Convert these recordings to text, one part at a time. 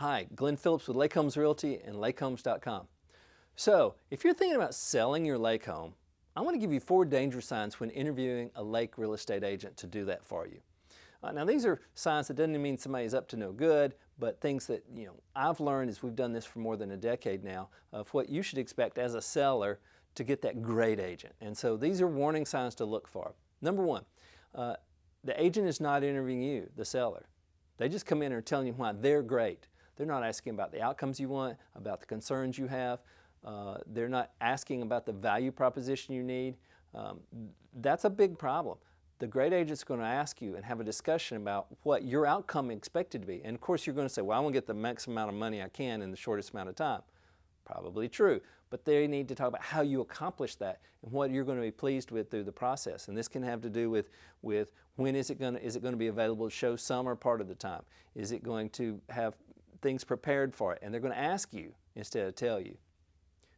Hi, Glenn Phillips with Lake Homes Realty and lakehomes.com. So, if you're thinking about selling your lake home, I want to give you 4 danger signs when interviewing a lake real estate agent to do that for you. Now, these are signs that doesn't mean somebody's up to no good, but things that I've learned as we've done this for more than a decade now of what you should expect as a seller to get that great agent. And so these are warning signs to look for. Number 1, the agent is not interviewing you, the seller. They just come in and are telling you why they're great. They're not asking about the outcomes you want, about the concerns you have. They're not asking about the value proposition you need. That's a big problem. The great agent's going to ask you and have a discussion about what your outcome is expected to be. And of course you're going to say, well, I want to get the maximum amount of money I can in the shortest amount of time. Probably true, but they need to talk about how you accomplish that and what you're going to be pleased with through the process. And this can have to do with when is it going to be available to show some or part of the time? Is it going to have things prepared for it? And they're going to ask you instead of tell you.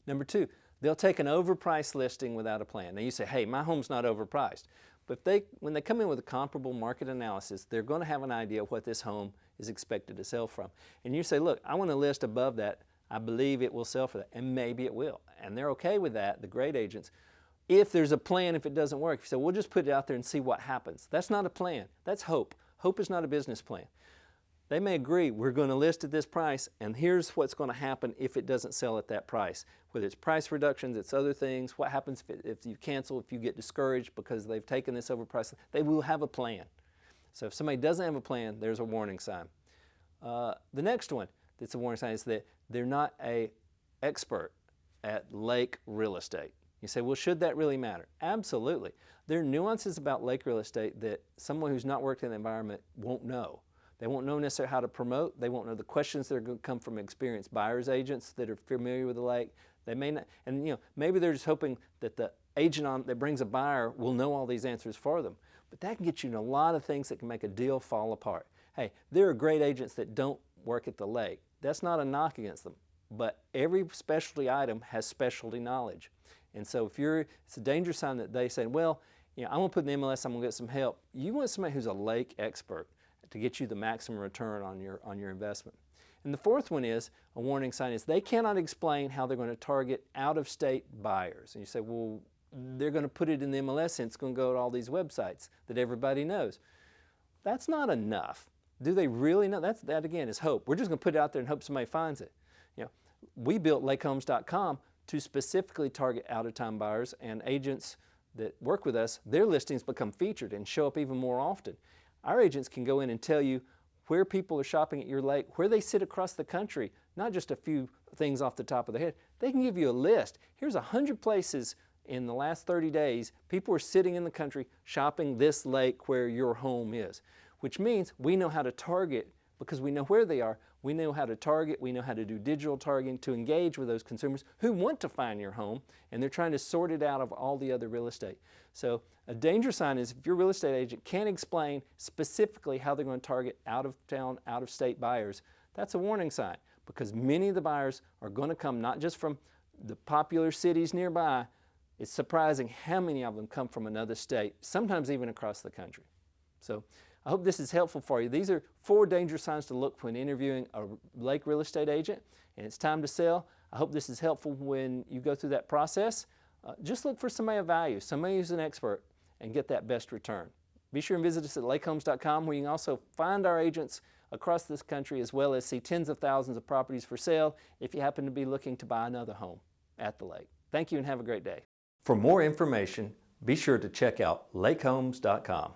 Number 2, they'll take an overpriced listing without a plan. Now you say, hey, my home's not overpriced. But when they come in with a comparable market analysis, they're going to have an idea of what this home is expected to sell from. And you say, look, I want to list above that. I believe it will sell for that, and maybe it will. And they're okay with that, the great agents. If there's a plan, if it doesn't work, you say, we'll just put it out there and see what happens. That's not a plan. That's hope. Hope is not a business plan. They may agree, we're going to list at this price, and here's what's going to happen if it doesn't sell at that price. Whether it's price reductions, it's other things. What happens if you cancel, if you get discouraged because they've taken this overpriced? They will have a plan. So if somebody doesn't have a plan, there's a warning sign. The next one that's a warning sign is that they're not an expert at lake real estate. You say, well, should that really matter? Absolutely. There are nuances about lake real estate that someone who's not worked in the environment won't know. They won't know necessarily how to promote. They won't know the questions that are going to come from experienced buyers agents that are familiar with the lake. They may not, and maybe they're just hoping that the agent that brings a buyer will know all these answers for them. But that can get you in a lot of things that can make a deal fall apart. Hey, there are great agents that don't work at the lake. That's not a knock against them. But every specialty item has specialty knowledge. And so it's a danger sign that they say, well, I want to put in the MLS, I'm going to get some help. You want somebody who's a lake expert to get you the maximum return on your investment. And the fourth one is, a warning sign is they cannot explain how they're going to target out-of-state buyers. And you say, well, they're going to put it in the MLS and it's going to go to all these websites that everybody knows. That's not enough. Do they really know? That again is hope. We're just going to put it out there and hope somebody finds it. We built lakehomes.com to specifically target out-of-town buyers, and agents that work with us, their listings become featured and show up even more often. Our agents can go in and tell you where people are shopping at your lake, where they sit across the country, not just a few things off the top of their head. They can give you a list. Here's 100 places in the last 30 days people are sitting in the country shopping this lake where your home is, which means we know how to target because we know where they are. We know how to target. We know how to do digital targeting to engage with those consumers who want to find your home, and they're trying to sort it out of all the other real estate. So a danger sign is if your real estate agent can't explain specifically how they're going to target out-of-town, out-of-state buyers, that's a warning sign, because many of the buyers are going to come not just from the popular cities nearby. It's surprising how many of them come from another state, sometimes even across the country. So I hope this is helpful for you. These are 4 danger signs to look when interviewing a lake real estate agent, and it's time to sell. I hope this is helpful when you go through that process. Just look for somebody of value, somebody who's an expert, and get that best return. Be sure and visit us at lakehomes.com, where you can also find our agents across this country, as well as see tens of thousands of properties for sale if you happen to be looking to buy another home at the lake. Thank you and have a great day. For more information, be sure to check out lakehomes.com.